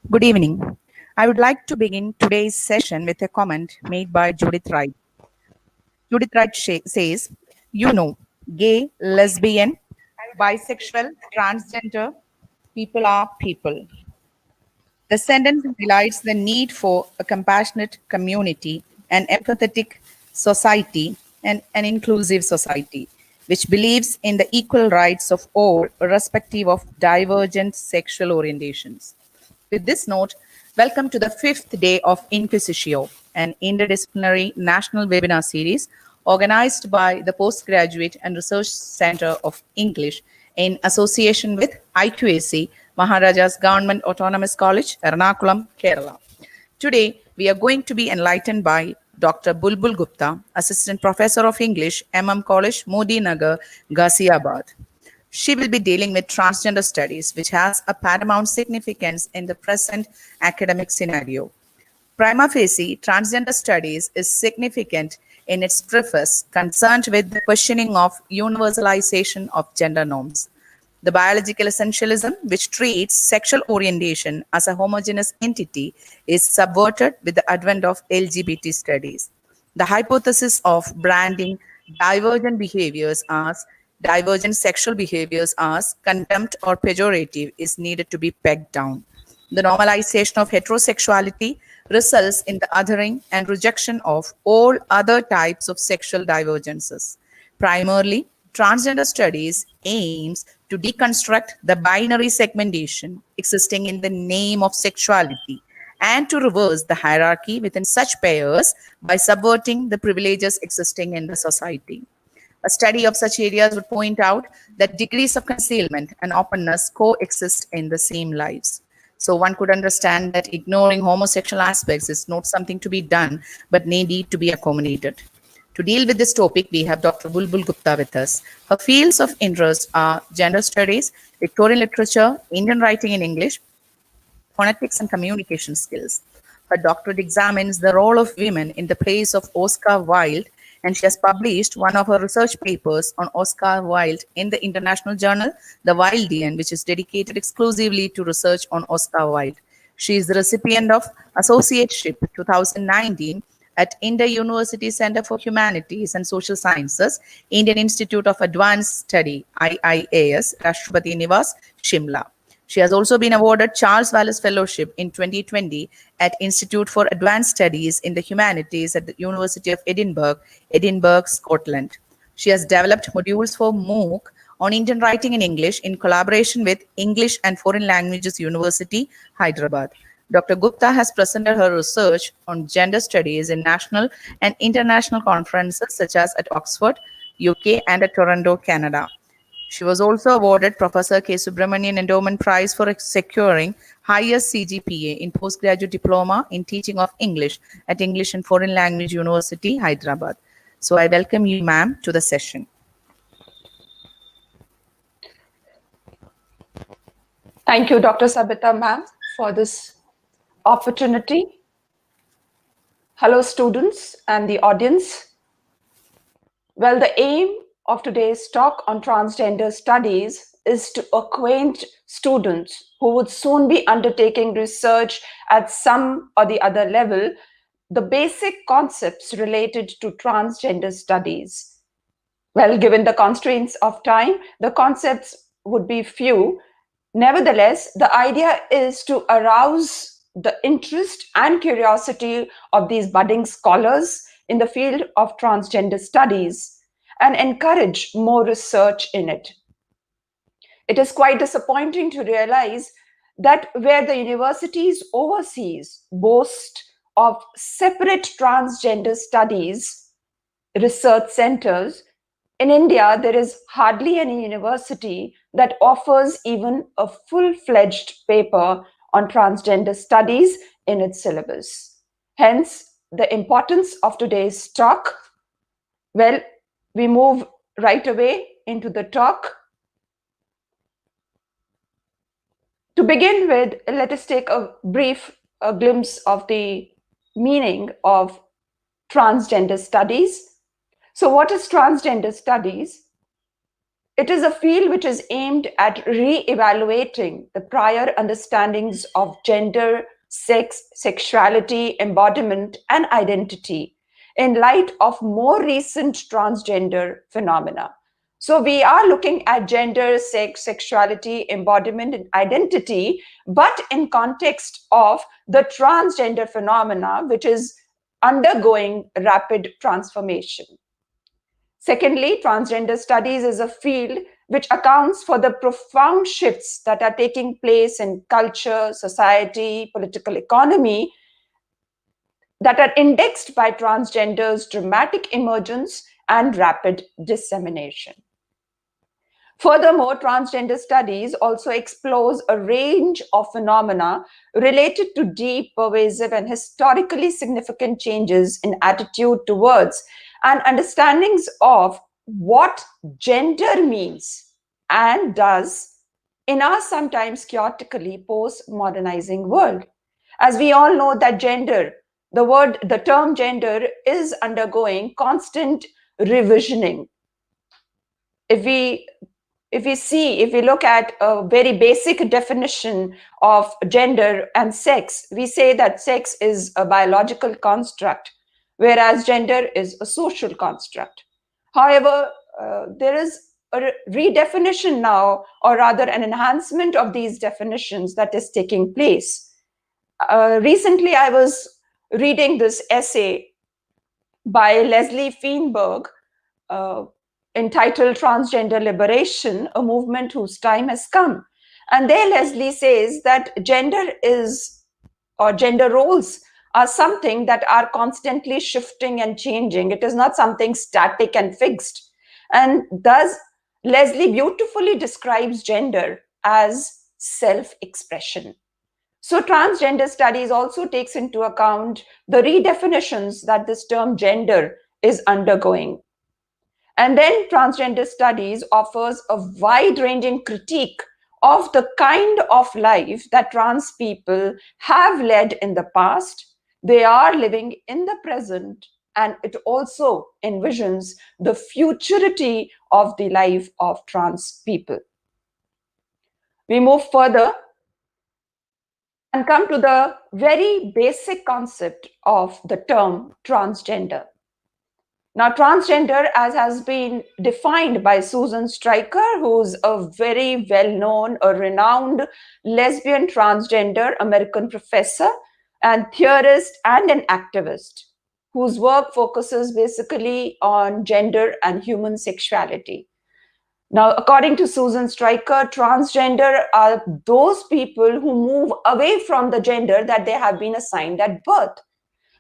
Good evening. I would like to begin today's session with a comment made by Judith Wright. Judith Wright says, gay, lesbian, bisexual, transgender, people are people. The sentence highlights the need for a compassionate community, an empathetic society, and an inclusive society, which believes in the equal rights of all, irrespective of divergent sexual orientations. With this note, welcome to the fifth day of INQUISITIO, an interdisciplinary national webinar series organized by the Postgraduate and Research Center of English in association with IQAC, Maharaja's Government Autonomous College, Ernakulam, Kerala. Today, we are going to be enlightened by Dr. Bulbul Gupta, Assistant Professor of English, College, Modi Nagar, Ghaziabad. She will be dealing with transgender studies, which has a paramount significance in the present academic scenario. Prima facie, transgender studies is significant in its preface concerned with the questioning of universalization of gender norms. The biological essentialism, which treats sexual orientation as a homogeneous entity, is subverted with the advent of LGBT studies. The hypothesis of branding divergent sexual behaviors as contempt or pejorative is needed to be pegged down. The normalization of heterosexuality results in the othering and rejection of all other types of sexual divergences. Primarily, transgender studies aims to deconstruct the binary segmentation existing in the name of sexuality and to reverse the hierarchy within such pairs by subverting the privileges existing in the society. A study of such areas would point out that degrees of concealment and openness coexist in the same lives. So one could understand that ignoring homosexual aspects is not something to be done, but need to be accommodated. To deal with this topic, we have Dr. Bulbul Gupta with us. Her fields of interest are gender studies, Victorian literature, Indian writing in English, phonetics and communication skills. Her doctorate examines the role of women in the plays of Oscar Wilde, and she has published one of her research papers on Oscar Wilde in the international journal, The Wildean, which is dedicated exclusively to research on Oscar Wilde. She is the recipient of Associateship 2019 at India University Center for Humanities and Social Sciences, Indian Institute of Advanced Study, IIAS, Rashtrapati Niwas, Shimla. She has also been awarded Charles Wallace Fellowship in 2020 at Institute for Advanced Studies in the Humanities at the University of Edinburgh, Scotland. She has developed modules for MOOC on Indian writing in English in collaboration with English and Foreign Languages University, Hyderabad. Dr. Gupta has presented her research on gender studies in national and international conferences such as at Oxford, UK, and at Toronto, Canada. She was also awarded Professor K. Subramanian Endowment Prize for securing highest CGPA in postgraduate diploma in teaching of English at English and Foreign Language University, Hyderabad. So I welcome you, ma'am, to the session. Thank you, Dr. Sabita, ma'am, for this opportunity. Hello, students and the audience. Well, the aim of today's talk on transgender studies is to acquaint students who would soon be undertaking research at some or the other level, the basic concepts related to transgender studies. Well, given the constraints of time, the concepts would be few. Nevertheless, the idea is to arouse the interest and curiosity of these budding scholars in the field of transgender studies and encourage more research in it. It is quite disappointing to realize that where the universities overseas boast of separate transgender studies research centers, in India, there is hardly any university that offers even a full-fledged paper on transgender studies in its syllabus. Hence, the importance of today's talk. Well, we move right away into the talk. To begin with, let us take a brief glimpse of the meaning of transgender studies. So what is transgender studies? It is a field which is aimed at re-evaluating the prior understandings of gender, sex, sexuality, embodiment, and identity in light of more recent transgender phenomena. So we are looking at gender, sex, sexuality, embodiment, and identity, but in context of the transgender phenomena, which is undergoing rapid transformation. Secondly, transgender studies is a field which accounts for the profound shifts that are taking place in culture, society, political economy that are indexed by transgender's dramatic emergence and rapid dissemination. Furthermore, transgender studies also explores a range of phenomena related to deep, pervasive, and historically significant changes in attitude towards and understandings of what gender means and does in our sometimes chaotically post-modernizing world. As we all know that gender, the term gender is undergoing constant revisioning. If we look at a very basic definition of gender and sex, we say that sex is a biological construct, whereas gender is a social construct. However, there is a redefinition now, or rather an enhancement of these definitions that is taking place. Recently, I was reading this essay by Leslie Feinberg, entitled Transgender Liberation, a movement whose time has come. And there Leslie says that gender roles are something that are constantly shifting and changing. It is not something static and fixed. And thus, Leslie beautifully describes gender as self-expression. So transgender studies also takes into account the redefinitions that this term gender is undergoing. And then transgender studies offers a wide-ranging critique of the kind of life that trans people have led in the past, they are living in the present, and it also envisions the futurity of the life of trans people. We move further and come to the very basic concept of the term transgender. Now, transgender, as has been defined by Susan Stryker, who's a very well-known, a renowned lesbian transgender American professor and theorist and an activist, whose work focuses basically on gender and human sexuality. Now, according to Susan Stryker, transgender are those people who move away from the gender that they have been assigned at birth.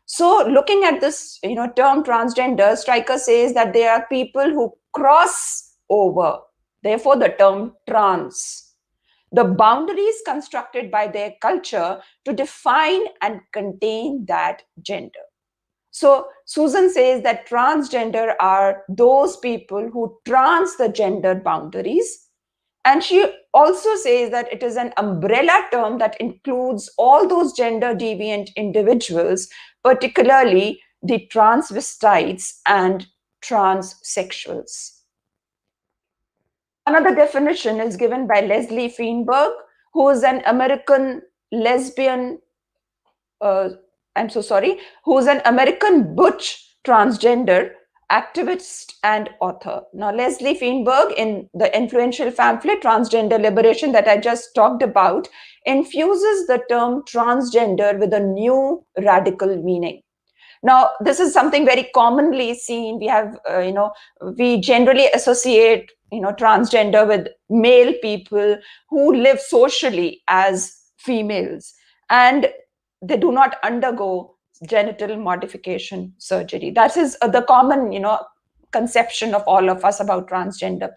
So looking at this term transgender, Stryker says that they are people who cross over, therefore the term trans. The boundaries constructed by their culture to define and contain that gender. So Susan says that transgender are those people who trans the gender boundaries. And she also says that it is an umbrella term that includes all those gender deviant individuals, particularly the transvestites and transsexuals. Another definition is given by Leslie Feinberg, who is an American lesbian, who is an American butch transgender activist and author. Now, Leslie Feinberg, in the influential pamphlet Transgender Liberation that I just talked about, infuses the term transgender with a new radical meaning. Now, this is something very commonly seen. We have, we generally associate, transgender with male people who live socially as females, and they do not undergo genital modification surgery. That is the common, conception of all of us about transgender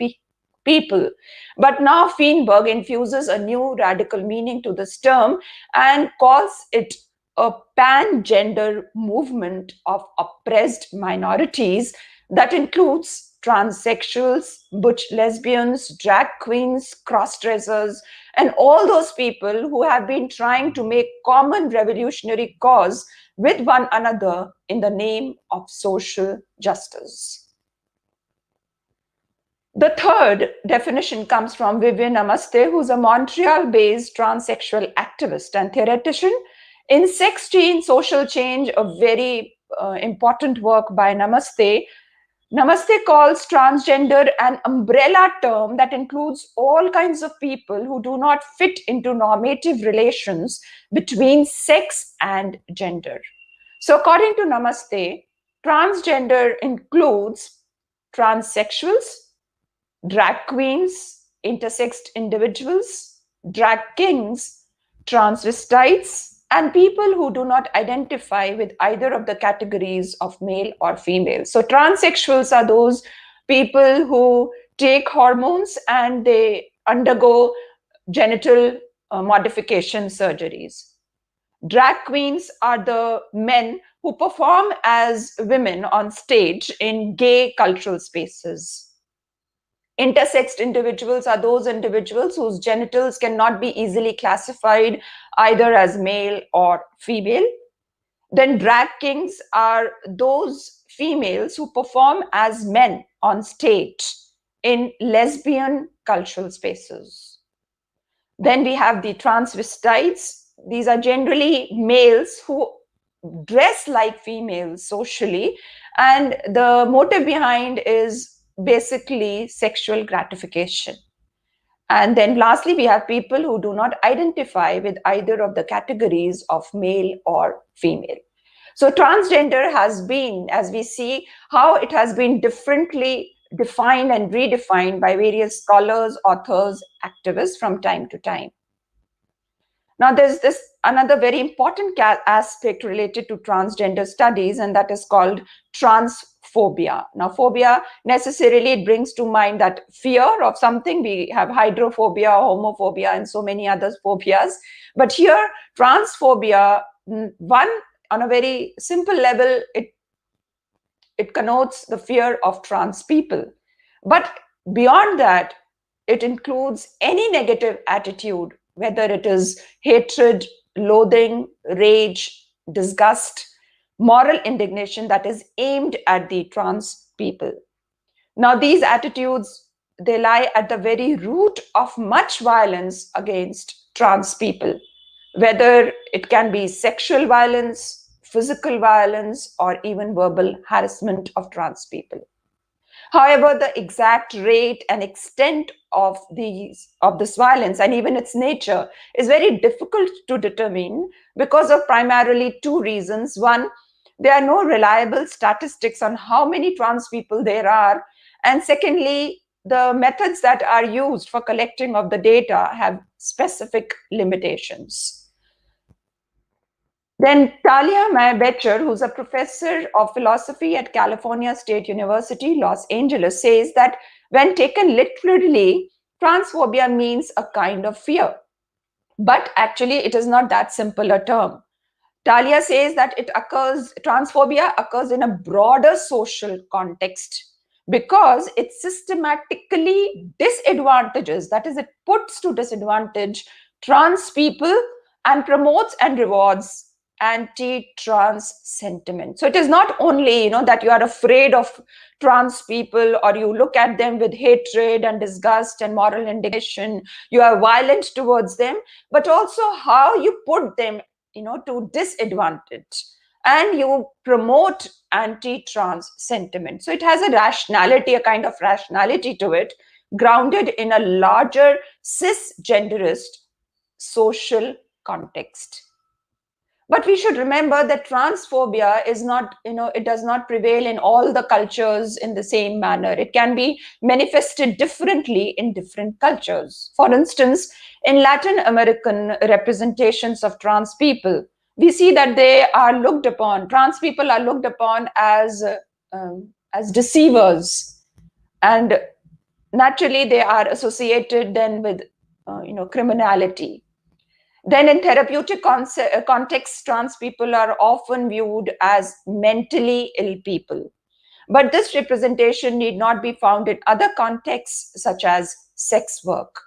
people. But now Feinberg infuses a new radical meaning to this term and calls it a pan-gender movement of oppressed minorities that includes transsexuals, butch lesbians, drag queens, cross-dressers, and all those people who have been trying to make common revolutionary cause with one another in the name of social justice. The third definition comes from Vivian Namaste, who's a Montreal-based transsexual activist and theoretician. In Sex Change, Social Change, a very important work by Namaste, Namaste calls transgender an umbrella term that includes all kinds of people who do not fit into normative relations between sex and gender. So according to Namaste, transgender includes transsexuals, drag queens, intersexed individuals, drag kings, transvestites, and people who do not identify with either of the categories of male or female. So transsexuals are those people who take hormones and they undergo genital modification surgeries. Drag queens are the men who perform as women on stage in gay cultural spaces. Intersexed individuals are those individuals whose genitals cannot be easily classified either as male or female. Then drag kings are those females who perform as men on stage in lesbian cultural spaces. Then we have the transvestites. These are generally males who dress like females socially, and the motive behind is basically sexual gratification. And then lastly, we have people who do not identify with either of the categories of male or female. So transgender has been, as we see, how it has been differently defined and redefined by various scholars, authors, activists from time to time. Now, there's this another very important aspect related to transgender studies, and that is called transphobia. Now, phobia necessarily it brings to mind that fear of something. We have hydrophobia, homophobia, and so many other phobias. But here, transphobia, one, on a very simple level, it connotes the fear of trans people. But beyond that, it includes any negative attitude, whether it is hatred, loathing, rage, disgust, moral indignation that is aimed at the trans people. Now, these attitudes, they lie at the very root of much violence against trans people, whether it can be sexual violence, physical violence, or even verbal harassment of trans people. However, the exact rate and extent of this violence and even its nature is very difficult to determine because of primarily two reasons. One, there are no reliable statistics on how many trans people there are. And secondly, the methods that are used for collecting of the data have specific limitations. Then Talia May-Becher, who's a professor of philosophy at California State University, Los Angeles, says that when taken literally, transphobia means a kind of fear. But actually, it is not that simple a term. Talia says that transphobia occurs in a broader social context because it systematically disadvantages, that is, it puts to disadvantage trans people and promotes and rewards anti-trans sentiment. So it is not only, that you are afraid of trans people or you look at them with hatred and disgust and moral indignation, you are violent towards them, but also how you put them, to disadvantage and you promote anti-trans sentiment. So it has a rationality, a kind of rationality to it, grounded in a larger cisgenderist social context. But we should remember that transphobia is not, it does not prevail in all the cultures in the same manner. It can be manifested differently in different cultures. For instance, in Latin American representations of trans people, we see that they are looked upon, trans people are looked upon as deceivers. And naturally, they are associated then with, criminality. Then in therapeutic contexts, trans people are often viewed as mentally ill people. But this representation need not be found in other contexts such as sex work.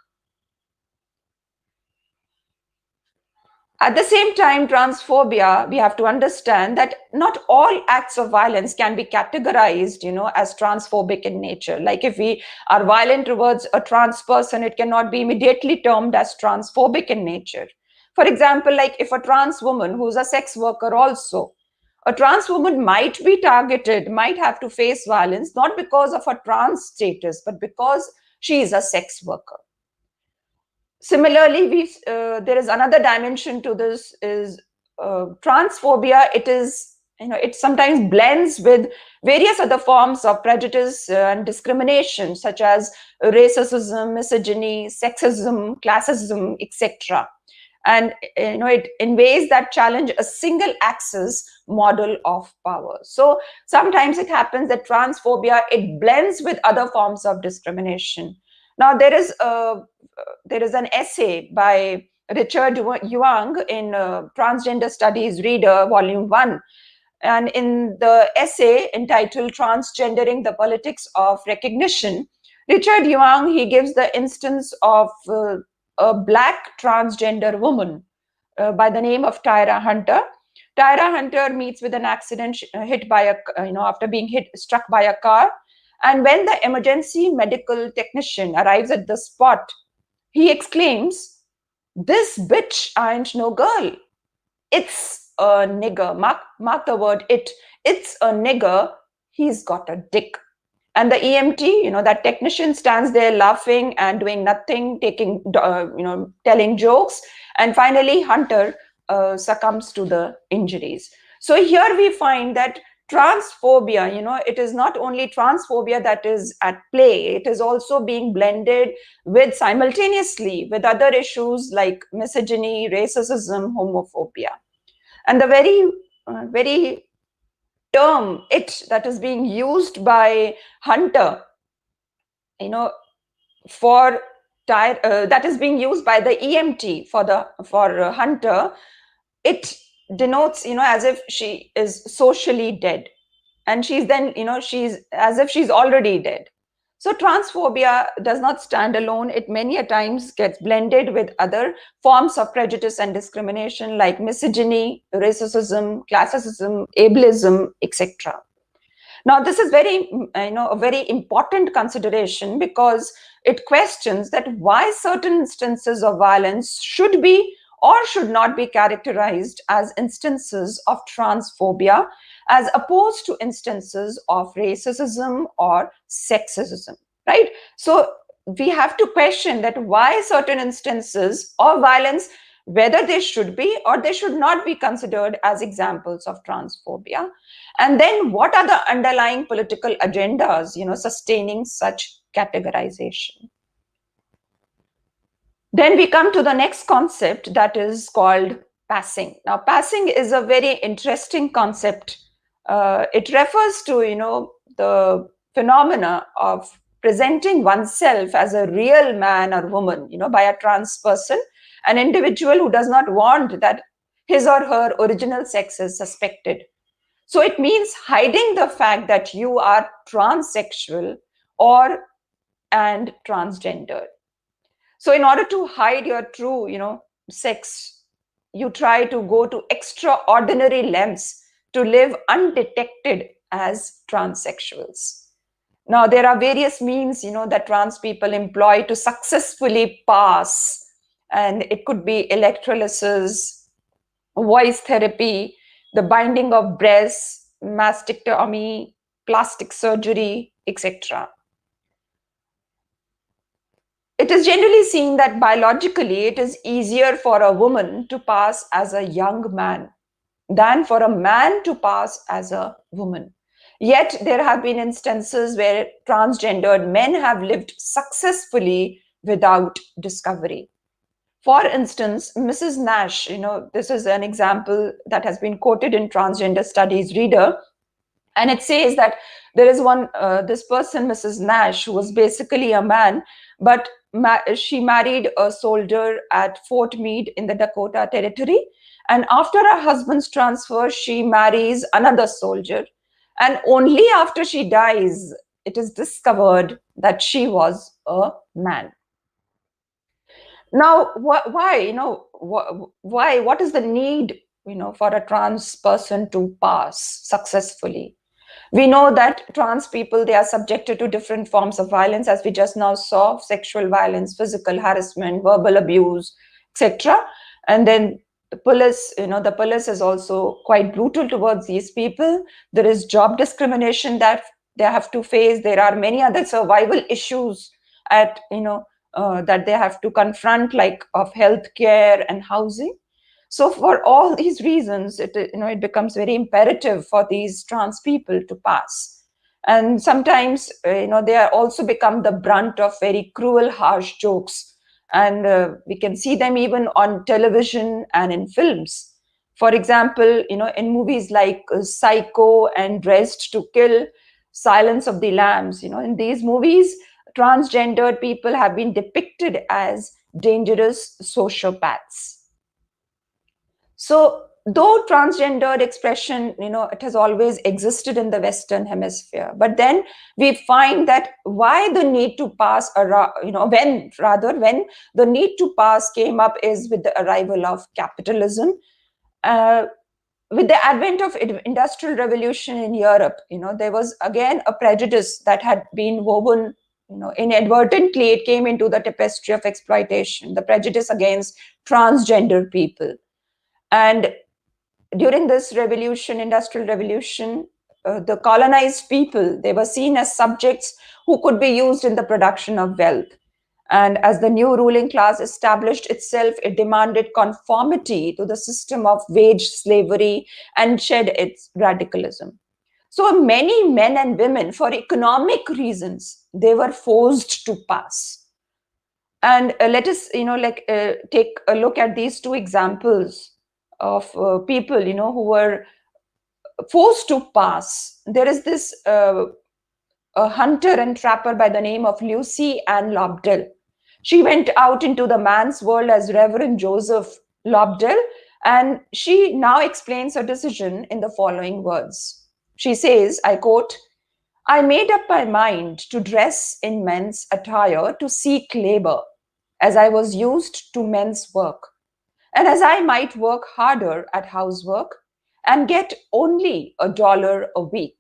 At the same time, transphobia, we have to understand that not all acts of violence can be categorized, as transphobic in nature. Like if we are violent towards a trans person, it cannot be immediately termed as transphobic in nature. For example, like if a trans woman who's a sex worker also, a trans woman might be targeted, might have to face violence, not because of her trans status, but because she is a sex worker. Similarly, there is another dimension to this is transphobia. It sometimes blends with various other forms of prejudice and discrimination, such as racism, misogyny, sexism, classism, etc. And it in ways that challenge a single axis model of power. So sometimes it happens that transphobia, it blends with other forms of discrimination. Now there is an essay by Richard Young in Transgender Studies Reader, Volume 1. And in the essay entitled Transgendering the Politics of Recognition, Richard Young, he gives the instance of a black transgender woman by the name of Tyra Hunter. Tyra Hunter meets with an accident, hit by after being struck by a car. And when the emergency medical technician arrives at the spot, he exclaims, "This bitch ain't no girl. It's a nigger." Mark the word it. It's a nigger. He's got a dick. And the EMT, that technician stands there laughing and doing nothing, telling jokes. And finally, Hunter succumbs to the injuries. So here we find that transphobia, it is not only transphobia that is at play, it is also being blended with simultaneously with other issues like misogyny, racism, homophobia. And the very term "it" that is being used by Hunter, for that is being used by the EMT for Hunter, it denotes, as if she is socially dead, and she's then, she's as if she's already dead. So transphobia does not stand alone. It many a times gets blended with other forms of prejudice and discrimination like misogyny, racism, classism, ableism, etc. Now, this is a very important consideration because it questions that why certain instances of violence should be or should not be characterized as instances of transphobia as opposed to instances of racism or sexism, right? So we have to question that why certain instances of violence, whether they should be or they should not be considered as examples of transphobia. And then what are the underlying political agendas, sustaining such categorization? Then we come to the next concept that is called passing. Now, passing is a very interesting concept. It refers to, the phenomena of presenting oneself as a real man or woman, by a trans person, an individual who does not want that his or her original sex is suspected. So it means hiding the fact that you are transsexual and transgender. So in order to hide your true, sex, you try to go to extraordinary lengths to live undetected as transsexuals. Now, there are various means, that trans people employ to successfully pass, and it could be electrolysis, voice therapy, the binding of breasts, mastectomy, plastic surgery, etc. It is generally seen that biologically it is easier for a woman to pass as a young man than for a man to pass as a woman. Yet there have been instances where transgendered men have lived successfully without discovery. For instance, Mrs. Nash, this is an example that has been quoted in Transgender Studies Reader. And it says that there is this person, Mrs. Nash, who was basically a man, but she married a soldier at Fort Meade in the Dakota Territory. And after her husband's transfer, she marries another soldier. And only after she dies, it is discovered that she was a man. Now, why, why, what is the need, for a trans person to pass successfully? We know that trans people, they are subjected to different forms of violence, as we just now saw: sexual violence, physical harassment, verbal abuse, etc. And then the police, the police is also quite brutal towards these people. There is job discrimination that they have to face. There are many other survival issues at, that they have to confront, like of healthcare and housing. So for all these reasons, it becomes very imperative for these trans people to pass. And sometimes, they are also become the brunt of very cruel, harsh jokes. And we can see them even on television and in films. For example, in movies like Psycho and Dressed to Kill, Silence of the Lambs, in these movies, transgendered people have been depicted as dangerous sociopaths. So though transgendered expression, it has always existed in the Western Hemisphere, but then we find that why the need to pass, when the need to pass came up is with the arrival of capitalism. With the advent of industrial revolution in Europe, there was again a prejudice that had been woven, inadvertently it came into the tapestry of exploitation, the prejudice against transgender people. And during this revolution, industrial revolution, the colonized people, they were seen as subjects who could be used in the production of wealth. And as the new ruling class established itself, it demanded conformity to the system of wage slavery and shed its radicalism. So many men and women, for economic reasons, they were forced to pass. And let us, take a look at these two examples of people, who were forced to pass. There is this a hunter and trapper by the name of Lucy Ann Lobdell. She went out into the man's world as Reverend Joseph Lobdell, and she now explains her decision in the following words. She says, I quote, I made up my mind to dress in men's attire to seek labor, as I was used to men's work, and as I might work harder at housework and get only $1 a week,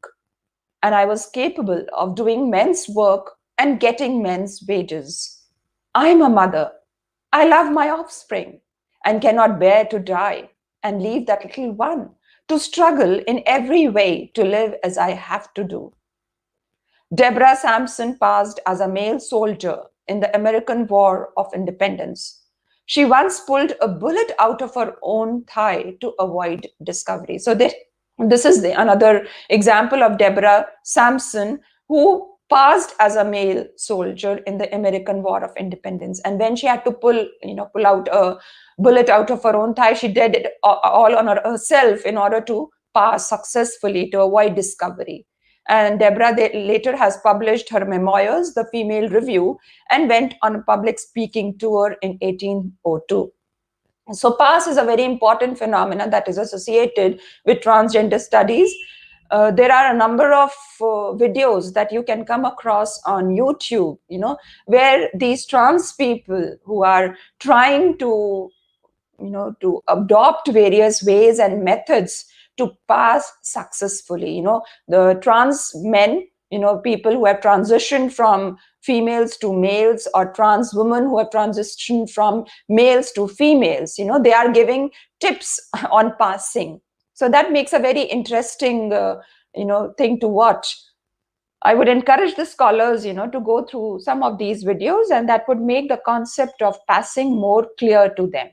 and I was capable of doing men's work and getting men's wages. I'm a mother. I love my offspring and cannot bear to die and leave that little one to struggle in every way to live as I have to do. Deborah Sampson passed as a male soldier in the American War of Independence. She once pulled a bullet out of her own thigh to avoid discovery. So this is another example of Deborah Sampson, who passed as a male soldier in the American War of Independence. And when she had to pull out a bullet out of her own thigh, she did it all on herself in order to pass successfully to avoid discovery. And Deborah later has published her memoirs, The Female Review, and went on a public speaking tour in 1802. So PASS is a very important phenomenon that is associated with transgender studies. There are a number of videos that you can come across on YouTube, where these trans people who are trying to, to adopt various ways and methods to pass successfully. The trans men, people who have transitioned from females to males, or trans women who have transitioned from males to females, they are giving tips on passing. So that makes a very interesting, thing to watch. I would encourage the scholars, to go through some of these videos, and that would make the concept of passing more clear to them.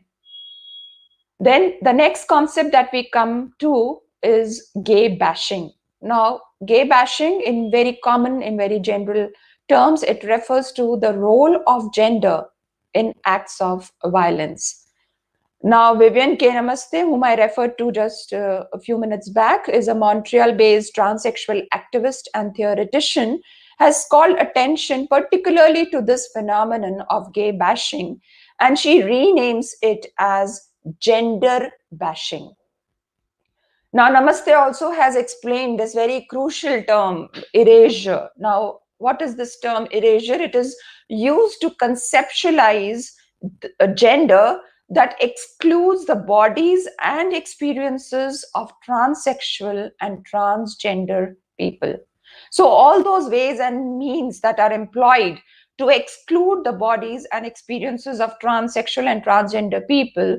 Then the next concept that we come to is gay bashing. Now, gay bashing, in very common, in very general terms, it refers to the role of gender in acts of violence. Now, Vivian K. Namaste, whom I referred to just a few minutes back, is a Montreal-based transsexual activist and theoretician, has called attention particularly to this phenomenon of gay bashing, and she renames it as gender bashing. Now, Namaste also has explained this very crucial term, erasure. Now, what is this term erasure? It is used to conceptualize a gender that excludes the bodies and experiences of transsexual and transgender people. So all those ways and means that are employed to exclude the bodies and experiences of transsexual and transgender people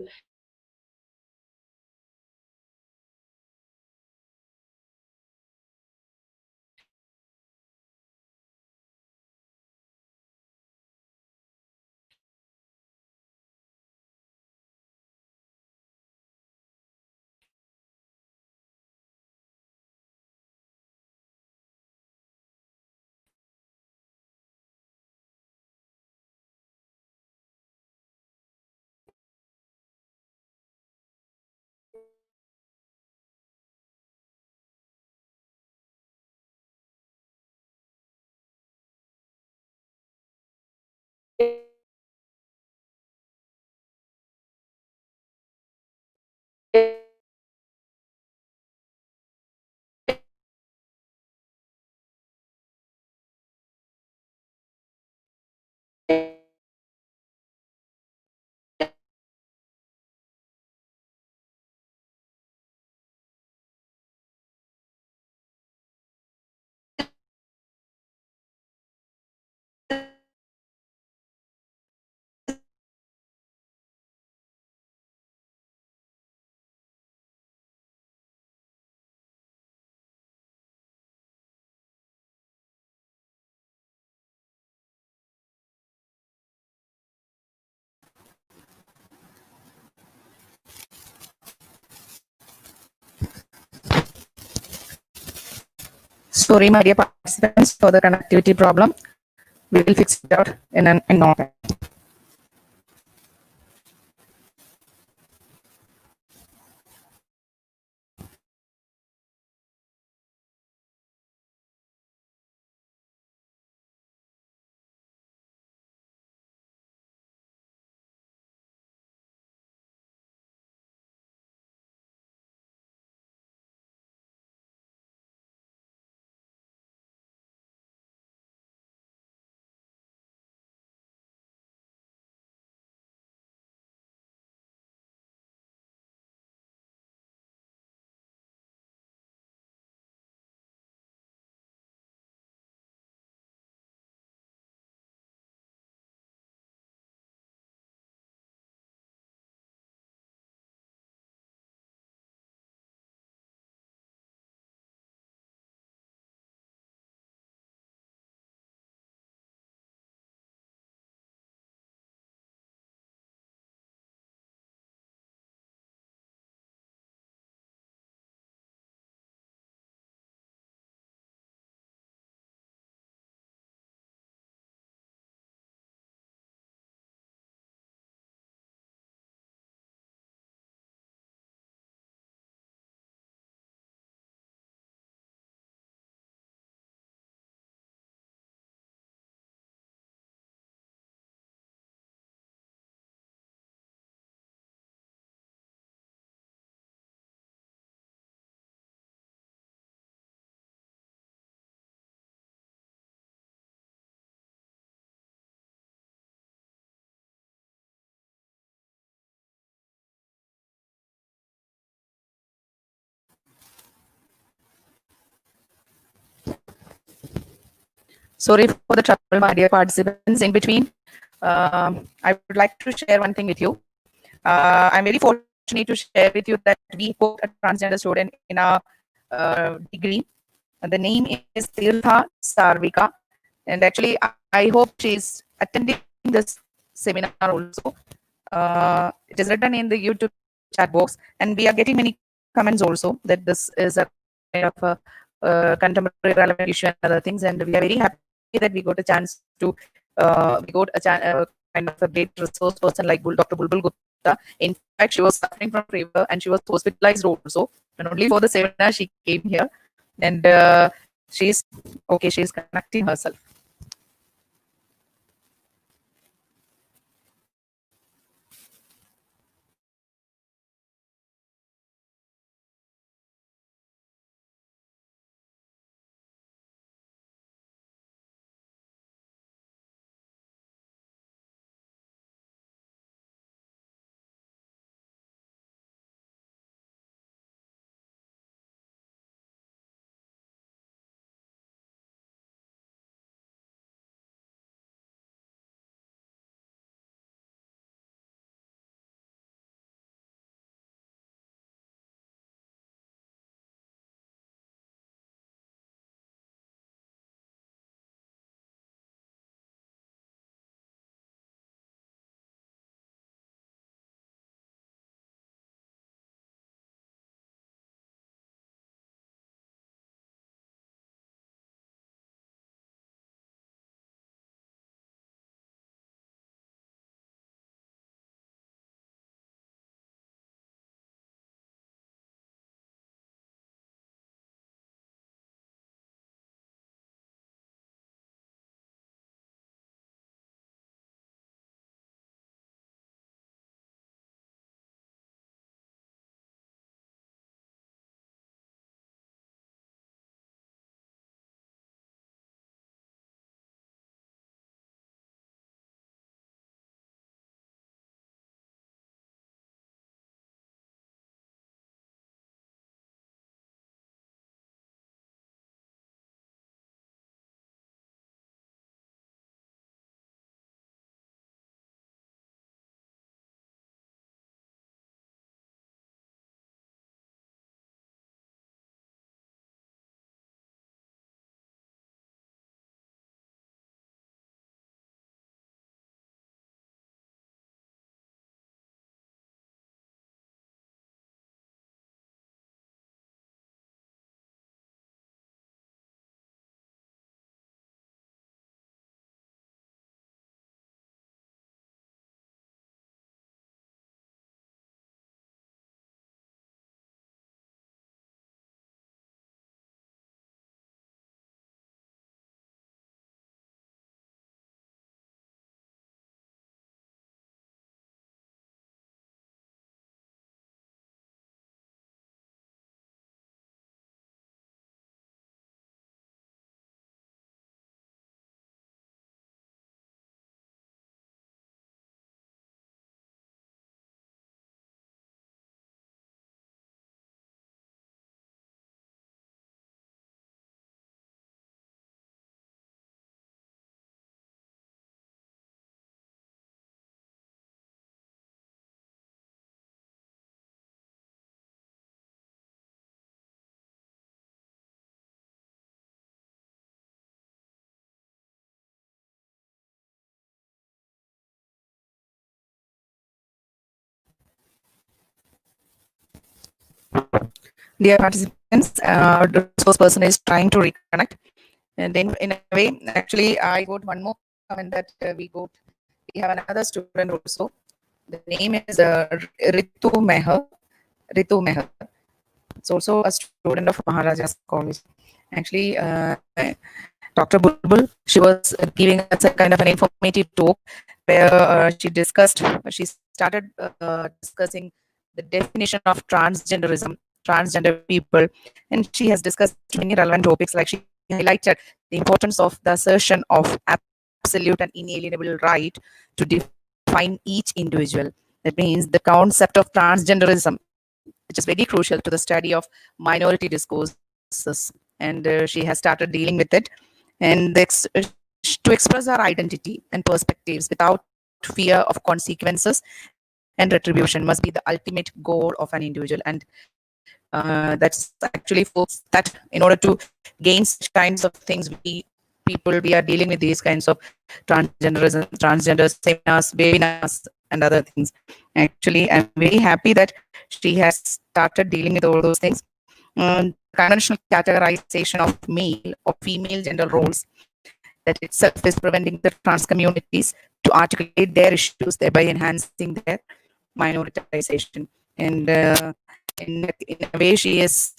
Sorry, my dear participants, for the connectivity problem. We will fix it out in no time. Sorry for the trouble, my dear participants. In between, I would like to share one thing with you. I'm very fortunate to share with you that we got a transgender student in our degree. And the name is Tirtha Sarvika. And actually, I hope she's attending this seminar also. It is written in the YouTube chat box, and we are getting many comments also that this is a kind of a contemporary relevant issue and other things. And we are very happy that we got a chance to kind of a great resource person like Dr. Bulbul Gupta. In fact, she was suffering from fever and she was hospitalized also. And only for the seminar she came here, and she's okay. She's connecting herself. Dear participants, the resource person is trying to reconnect. And then in a way, actually, I got one more comment that we have another student also. The name is Ritu Meher. Ritu Meher. It's also a student of Maharaja's college. Actually, Dr. Bulbul, she was giving us a kind of an informative talk where she started discussing the definition of transgenderism, transgender people, and she has discussed many relevant topics. Like she highlighted the importance of the assertion of absolute and inalienable right to define each individual. That means the concept of transgenderism, which is very crucial to the study of minority discourses. And she has started dealing with it. And to express our identity and perspectives without fear of consequences and retribution must be the ultimate goal of an individual. And that's actually folks that in order to gain such kinds of things, we are dealing with these kinds of transgenderism, transgender seminars, webinars, and other things. Actually, I'm very happy that she has started dealing with all those things. Conventional categorization of male or female gender roles that itself is preventing the trans communities to articulate their issues, thereby enhancing their minoritization. And in a way, she is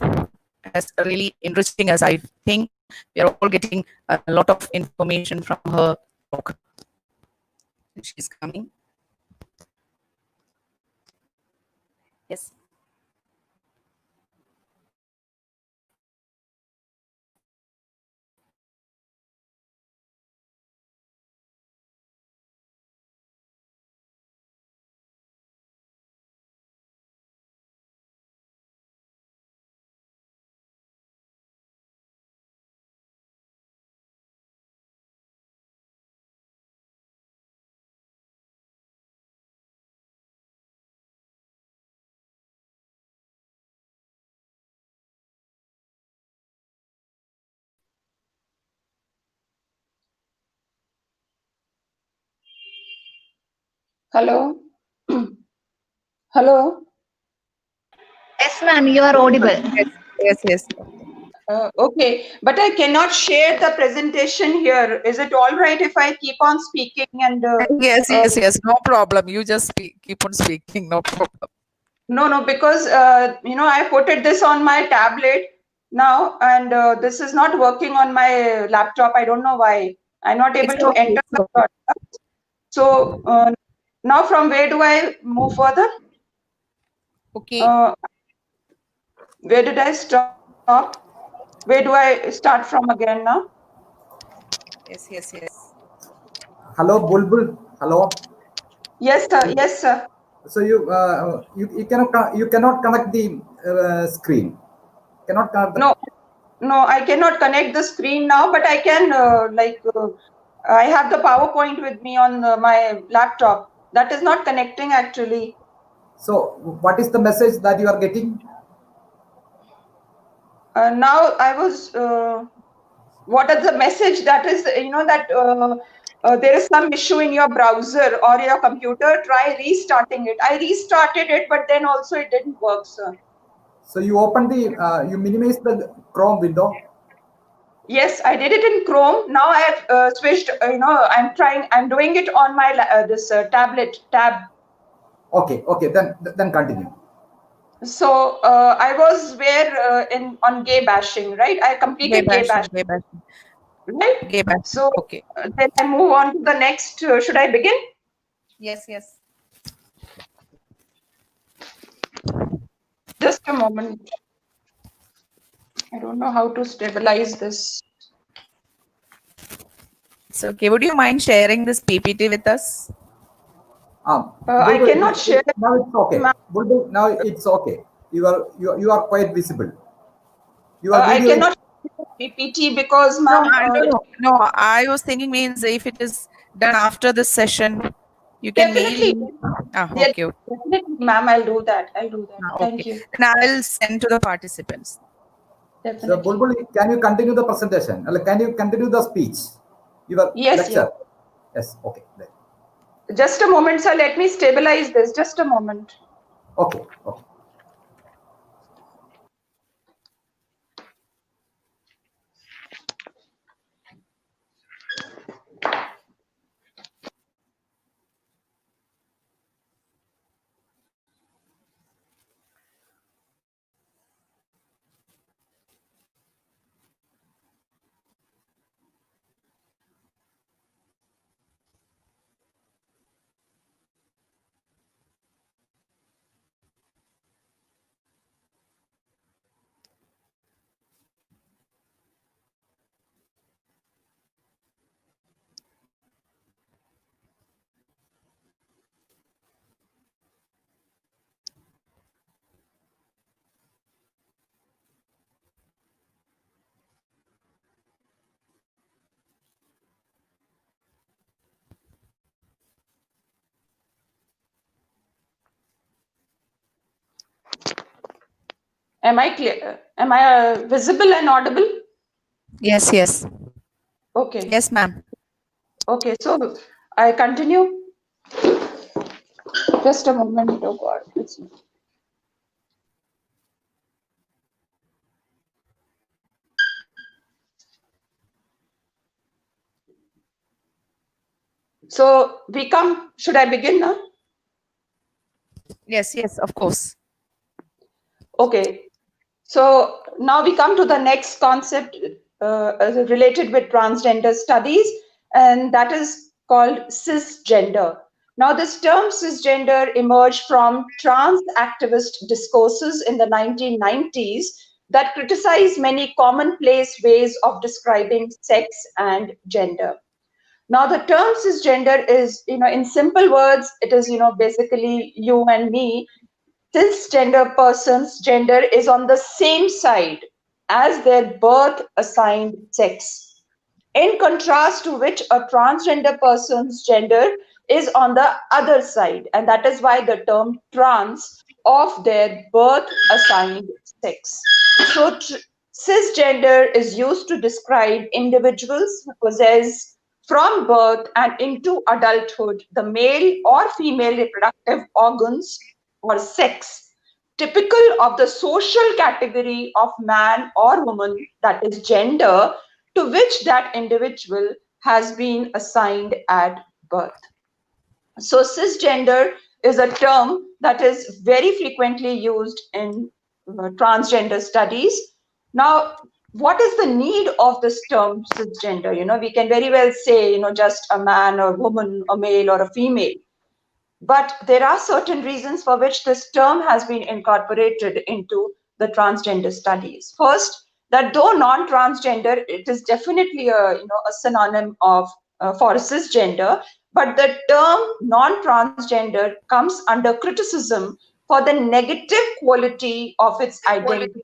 as really interesting as I think we are all getting a lot of information from her talk. She's coming. Yes. Hello? Hello? Yes, ma'am, you are audible. Yes. Okay, but I cannot share the presentation here. Is it all right if I keep on speaking and Yes. No problem. You just keep on speaking. No problem. No, because I put this on my tablet now, and this is not working on my laptop. I don't know why. I'm not able It's to okay. enter It's the okay. broadcast. So now, from where do I move further? Okay. Where did I stop? Where do I start from again now? Yes. Hello, Bulbul. Hello. Yes, sir. Yes, sir. So you cannot connect the screen. Cannot connect the. No, I cannot connect the screen now, but I can I have the PowerPoint with me on my laptop. That is not connecting actually. So what is the message that you are getting? Now I was. What is the message that is? That there is some issue in your browser or your computer. Try restarting it. I restarted it, but then also it didn't work, sir. So you open the you minimize the Chrome window. Yes, I did it in Chrome. Now I have switched. I'm doing it on my this tablet tab. Okay. Then continue. So I was on gay bashing, right? I completed gay bashing, right? Gay bashing. So Okay. then I move on to the next. Should I begin? Yes. Just a moment. I don't know how to stabilize this. So, okay. Would you mind sharing this PPT with us? I cannot share. Now it's okay. Bulbul, now it's okay. You are quite visible. Your I video cannot share PPT because, ma'am. No. I was thinking means if it is done after this session, you can Definitely. mail. Okay. Definitely, ma'am. I'll do that. Thank Okay. you. Then I'll send to the participants. Definitely. So Bulbul, can you continue the presentation? Can you continue the speech? Your lecture. Yes. Okay. Just a moment, sir. Let me stabilize this. Just a moment. Okay. Am I clear? Am I visible and audible? Yes, yes. Okay. Yes, ma'am. Okay, so I continue. Just a moment. Oh God. So we come, should I begin now? Yes, yes, of course. Okay. So now we come to the next concept related with transgender studies, and that is called cisgender. Now, this term cisgender emerged from trans activist discourses in the 1990s that criticized many commonplace ways of describing sex and gender. Now, the term cisgender is, in simple words, it is, basically you and me. Cisgender person's gender is on the same side as their birth assigned sex, in contrast to which a transgender person's gender is on the other side, and that is why the term trans of their birth assigned sex. So cisgender is used to describe individuals who possess from birth and into adulthood the male or female reproductive organs or sex typical of the social category of man or woman, that is gender, to which that individual has been assigned at birth. So cisgender is a term that is very frequently used in transgender studies. Now, what is the need of this term cisgender? We can very well say, just a man or woman, a male or a female. But there are certain reasons for which this term has been incorporated into the transgender studies. First, that though non-transgender, it is definitely a synonym of for cisgender, but the term non-transgender comes under criticism for the negative quality of its identity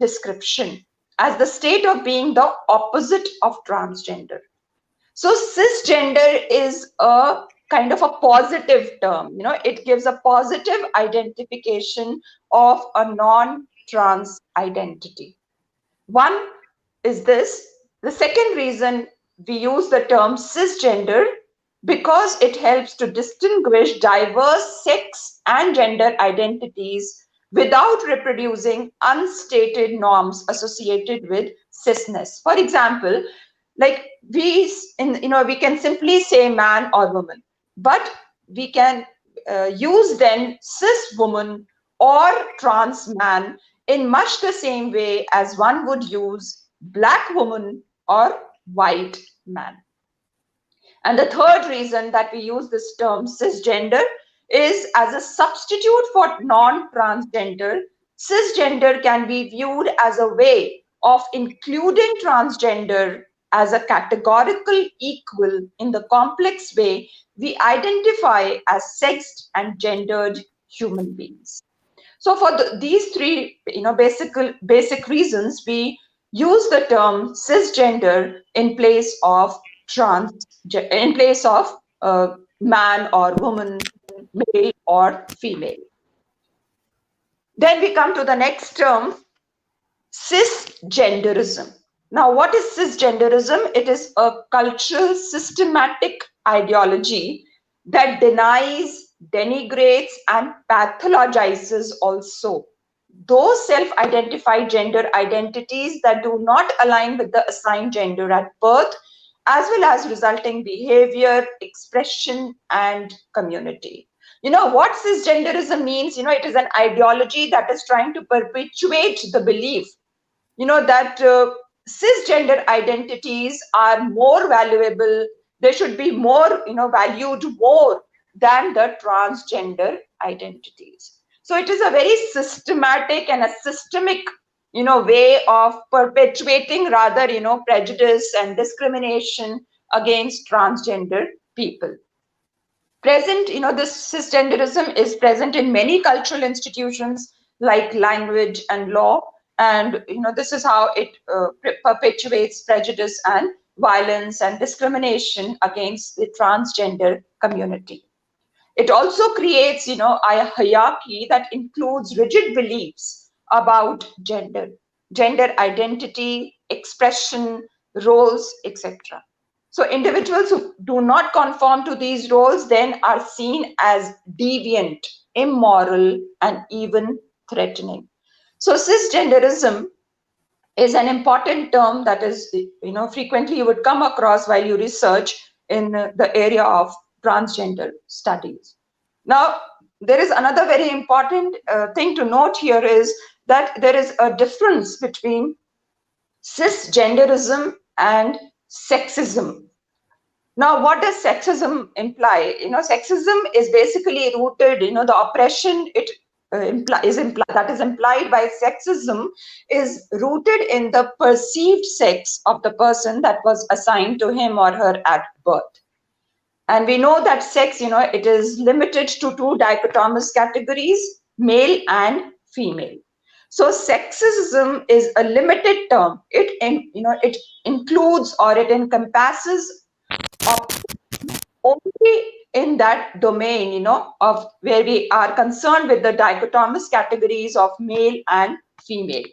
description as the state of being the opposite of transgender. So cisgender is a kind of a positive term. It gives a positive identification of a non-trans identity. One is this. The second reason we use the term cisgender because it helps to distinguish diverse sex and gender identities without reproducing unstated norms associated with cisness. For example, like we can simply say man or woman, but we can use then cis woman or trans man in much the same way as one would use black woman or white man. And the third reason that we use this term cisgender is as a substitute for non-transgender. Cisgender can be viewed as a way of including transgender as a categorical equal in the complex way we identify as sexed and gendered human beings. So for these three basic reasons, we use the term cisgender in place of man or woman, male or female. Then we come to the next term, cisgenderism. Now, what is cisgenderism? It is a cultural systematic ideology that denies, denigrates, and pathologizes also those self-identified gender identities that do not align with the assigned gender at birth, as well as resulting behavior, expression, and community. What cisgenderism means? It is an ideology that is trying to perpetuate the belief that cisgender identities are more valuable. They should be more valued more than the transgender identities. So it is a very systematic and a systemic way of perpetuating rather prejudice and discrimination against transgender people. Present, this cisgenderism is present in many cultural institutions like language and law, and this is how it perpetuates prejudice and violence and discrimination against the transgender community. It also creates a hierarchy that includes rigid beliefs about gender, gender identity, expression, roles, etc. So individuals who do not conform to these roles then are seen as deviant, immoral, and even threatening. So cisgenderism is an important term that is, frequently you would come across while you research in the area of transgender studies. Now, there is another very important thing to note here is that there is a difference between cisgenderism and sexism. Now, what does sexism imply? Sexism is basically rooted, the oppression that is implied by sexism is rooted in the perceived sex of the person that was assigned to him or her at birth. And we know that sex, it is limited to two dichotomous categories, male and female. So sexism is a limited term. It includes or it encompasses only in that domain, of where we are concerned with the dichotomous categories of male and female.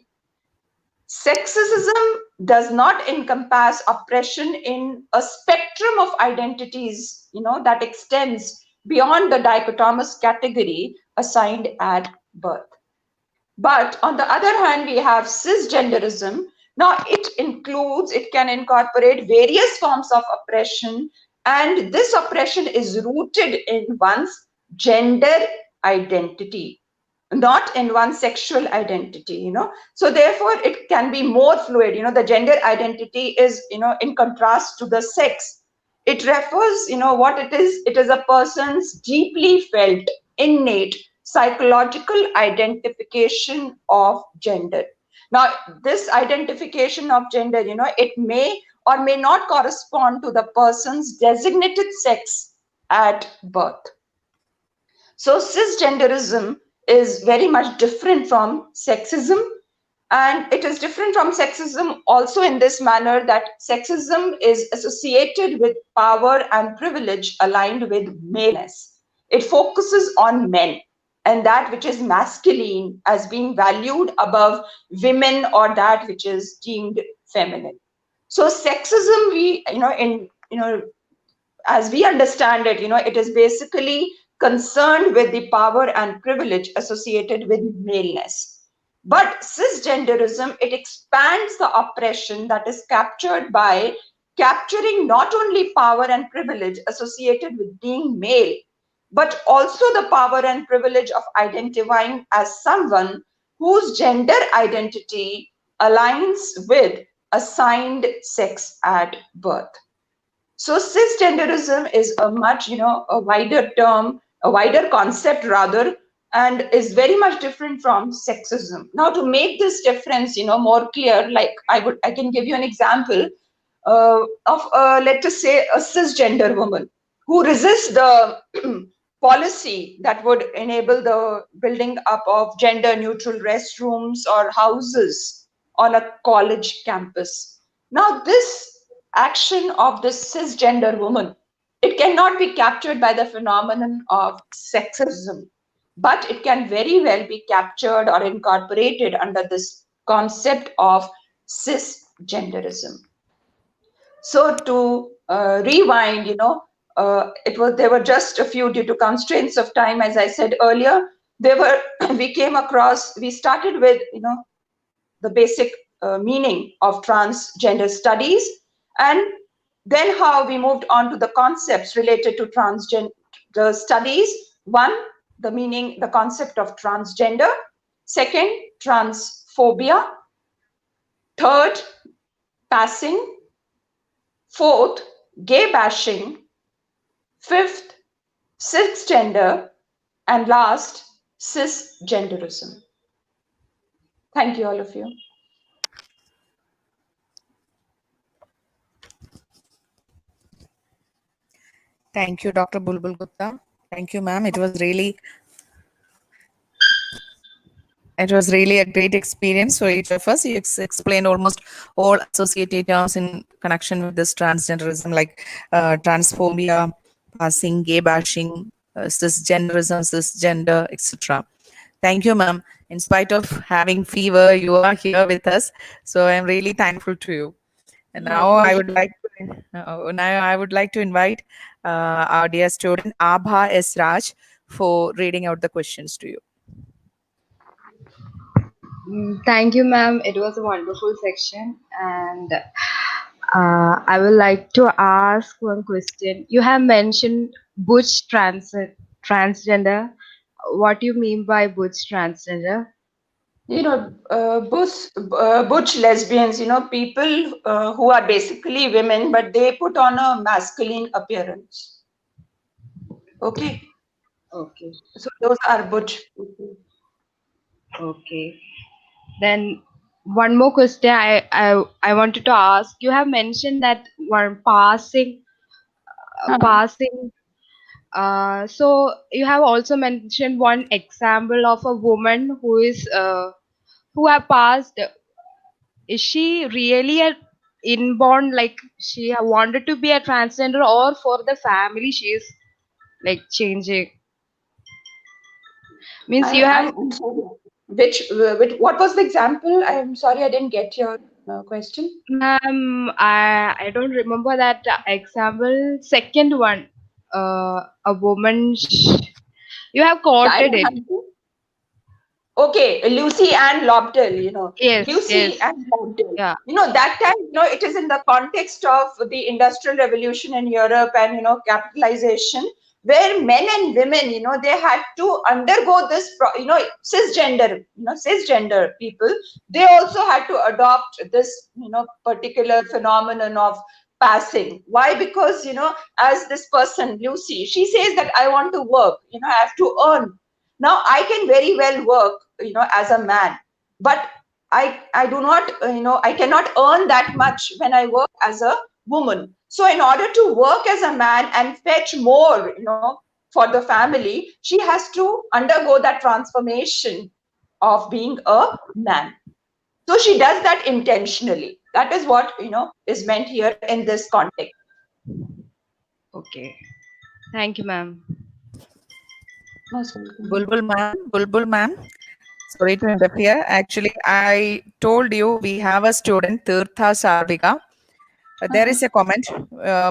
Sexism does not encompass oppression in a spectrum of identities, that extends beyond the dichotomous category assigned at birth. But on the other hand, we have cisgenderism. Now it can incorporate various forms of oppression, and this oppression is rooted in one's gender identity, not in one's sexual identity, So therefore, it can be more fluid. The gender identity is, in contrast to the sex. It refers, what it is a person's deeply felt, innate, psychological identification of gender. Now, this identification of gender, it may or may not correspond to the person's designated sex at birth. So cisgenderism is very much different from sexism, and it is different from sexism also in this manner that sexism is associated with power and privilege aligned with maleness. It focuses on men and that which is masculine as being valued above women or that which is deemed feminine. So sexism, as we understand it, it is basically concerned with the power and privilege associated with maleness. But cisgenderism, it expands the oppression that is captured by capturing not only power and privilege associated with being male, but also the power and privilege of identifying as someone whose gender identity aligns with assigned sex at birth. So cisgenderism is a much, a wider term, a wider concept rather, and is very much different from sexism. Now, to make this difference, more clear, like I can give you an example of, let us say, a cisgender woman who resists the policy that would enable the building up of gender-neutral restrooms or houses on a college campus. Now, this action of this cisgender woman, it cannot be captured by the phenomenon of sexism, but it can very well be captured or incorporated under this concept of cisgenderism. So to rewind, there were just a few due to constraints of time, as I said earlier. We started with, the basic meaning of transgender studies, and then how we moved on to the concepts related to transgender studies. One, the meaning, the concept of transgender. Second, transphobia. Third, passing. Fourth, gay bashing. Fifth, cisgender. And last, cisgenderism. Thank you, all of you. Thank you, Dr. Bulbul Gupta. Thank you, ma'am. It was really a great experience for each of us. You explained almost all associated terms in connection with this transgenderism, like transphobia, passing, gay bashing, cisgenderism, cisgender, etc. Thank you, ma'am. In spite of having fever, you are here with us. So I'm really thankful to you. And My now I pleasure. would like to invite our dear student Abha S. Raj for reading out the questions to you. Thank you, ma'am. It was a wonderful section. And I would like to ask one question. You have mentioned transgender. What do you mean by butch transgender? Butch lesbians, people who are basically women, but they put on a masculine appearance. Okay. Okay. So those are butch people. Okay. Then one more question I wanted to ask. You have mentioned that one passing. So you have also mentioned one example of a woman who have passed. Is she really a inborn, like she wanted to be a transgender, or for the family she is like changing? Means you have. I'm sorry. What was the example? I'm sorry, I didn't get your question. I don't remember that example. Second one, a woman. You have quoted Diamond it. hunting? Okay, Lucy and Lobdell, Yes, Lucy yes, and Lobdell. yeah. That time, it is in the context of the Industrial Revolution in Europe and, capitalization, where men and women, they had to undergo this, cisgender people, they also had to adopt this, particular phenomenon of passing. Why? Because, as this person, Lucy, she says that I want to work, I have to earn. Now I can very well work, as a man, but I do not, I cannot earn that much when I work as a woman. So in order to work as a man and fetch more, for the family, she has to undergo that transformation of being a man. So she does that intentionally. That is what, is meant here in this context. Okay. Thank you, ma'am. Most welcome. Bulbul ma'am. Sorry to interfere. Actually, I told you we have a student, Tirtha Sarvika. There is a comment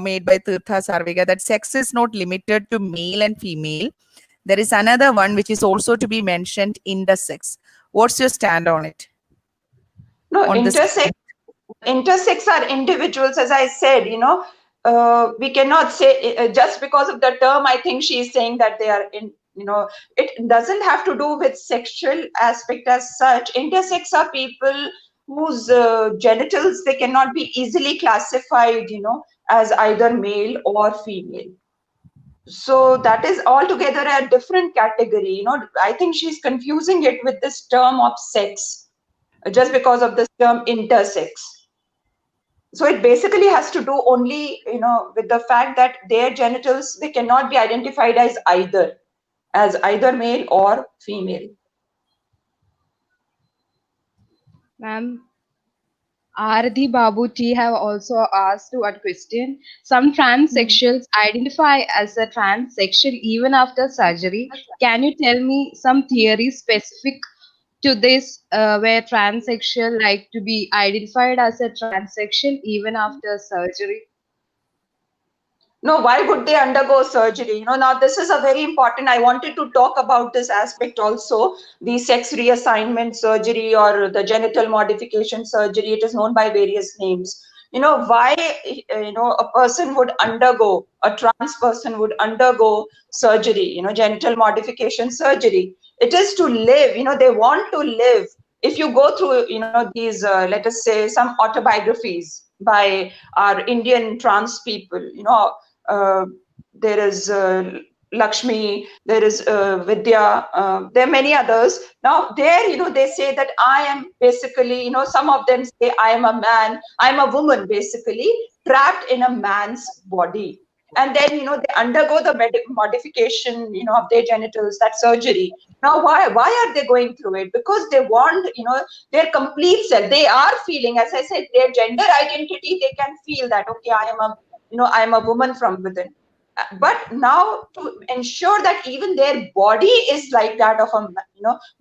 made by Tirtha Sarvika that sex is not limited to male and female. There is another one which is also to be mentioned, intersex. What's your stand on it? No, On this intersex are individuals, as I said, we cannot say just because of the term. I think she is saying that they are in, it doesn't have to do with sexual aspect as such. Intersex are people whose genitals, they cannot be easily classified, as either male or female. So that is altogether a different category. I think she's confusing it with this term of sex, just because of this term intersex. So it basically has to do only, with the fact that their genitals, they cannot be identified as either male or female. Ma'am, Ardi Babu T have also asked one question. Some transsexuals identify as a transsexual even after surgery. Can you tell me some theories specific to this, where transsexual like to be identified as a transsexual even after surgery? No, why would they undergo surgery? Now this is a very important, I wanted to talk about this aspect also, the sex reassignment surgery or the genital modification surgery. It is known by various names. Why, a person would undergo, a trans person would undergo surgery, genital modification surgery. It is to live, they want to live. If you go through, these, let us say, some autobiographies by our Indian trans people, there is Lakshmi, there is Vidya, there are many others. Now there, they say that I am basically, some of them say I am a man, I am a woman, basically trapped in a man's body. And then, they undergo the modification, of their genitals, that surgery. Now, why are they going through it? Because they want, their complete self. They are feeling, as I said, their gender identity, they can feel that, okay, I am a woman from within. But now, to ensure that even their body is like that of a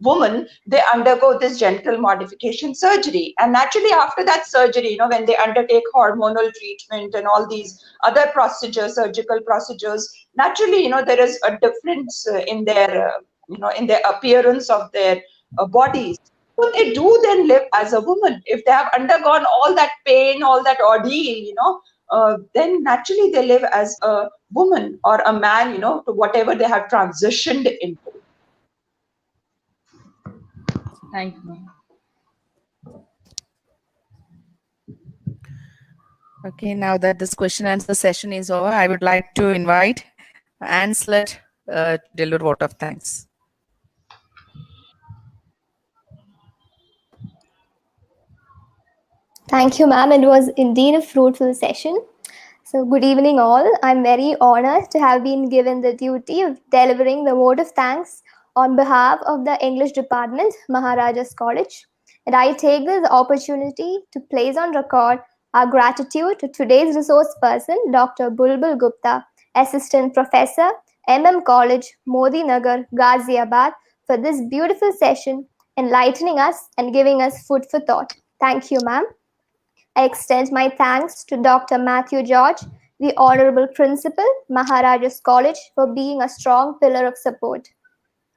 woman, they undergo this genital modification surgery. And naturally, after that surgery, when they undertake hormonal treatment and all these other procedures, surgical procedures, naturally, there is a difference in their in their appearance of their bodies. So they do then live as a woman if they have undergone all that pain, all that ordeal. Then naturally they live as a woman or a man, to whatever they have transitioned into. Thank you, ma'am. Okay, now that this question answer session is over, I would like to invite Anslet to deliver vote of thanks. Thank you, ma'am. It was indeed a fruitful session. So, good evening, all. I'm very honored to have been given the duty of delivering the vote of thanks on behalf of the English Department, Maharaja's College. And I take this opportunity to place on record our gratitude to today's resource person, Dr. Bulbul Gupta, Assistant Professor, MM College, Modi Nagar, Ghaziabad, for this beautiful session, enlightening us and giving us food for thought. Thank you, ma'am. I extend my thanks to Dr. Matthew George, the Honorable Principal, Maharaja's College, for being a strong pillar of support.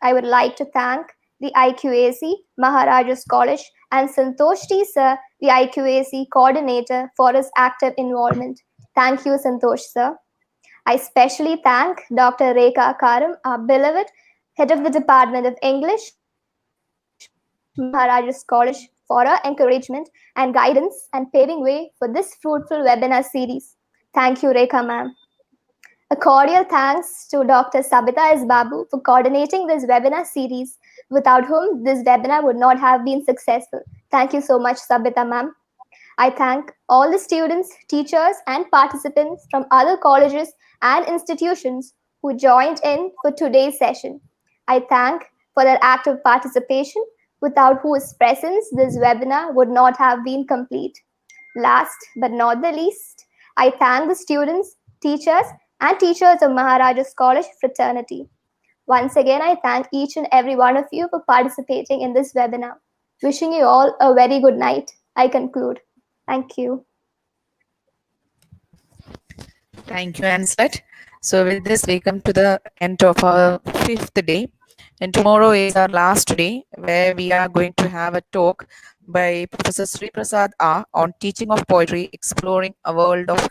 I would like to thank the IQAC, Maharaja's College, and Santosh T. Sir, the IQAC coordinator, for his active involvement. Thank you, Santosh Sir. I especially thank Dr. Rekha Karam, our beloved head of the Department of English, Maharaja's College, for her encouragement and guidance and paving way for this fruitful webinar series. Thank you, Rekha ma'am. A cordial thanks to Dr. Sabita S. Babu for coordinating this webinar series, without whom this webinar would not have been successful. Thank you so much, Sabita ma'am. I thank all the students, teachers, and participants from other colleges and institutions who joined in for today's session. I thank for their active participation, without whose presence this webinar would not have been complete. Last but not the least, I thank the students, teachers, and teachers of Maharaja's College fraternity. Once again, I thank each and every one of you for participating in this webinar. Wishing you all a very good night. I conclude. Thank you. Thank you, Anslet. So with this, we come to the end of our 5th day. And tomorrow is our last day, where we are going to have a talk by Professor Sri Prasad R on teaching of poetry, exploring a world of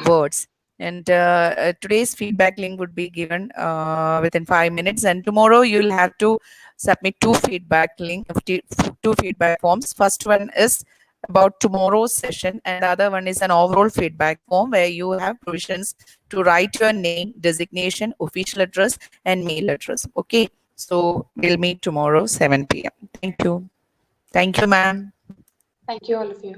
words. And today's feedback link would be given within 5 minutes. And tomorrow you'll have to submit two feedback forms. First one is about tomorrow's session, and the other one is an overall feedback form where you have provisions to write your name, designation, official address, and mail address. Okay, so we'll meet tomorrow 7 p.m. Thank you. Thank you, ma'am. Thank you, all of you.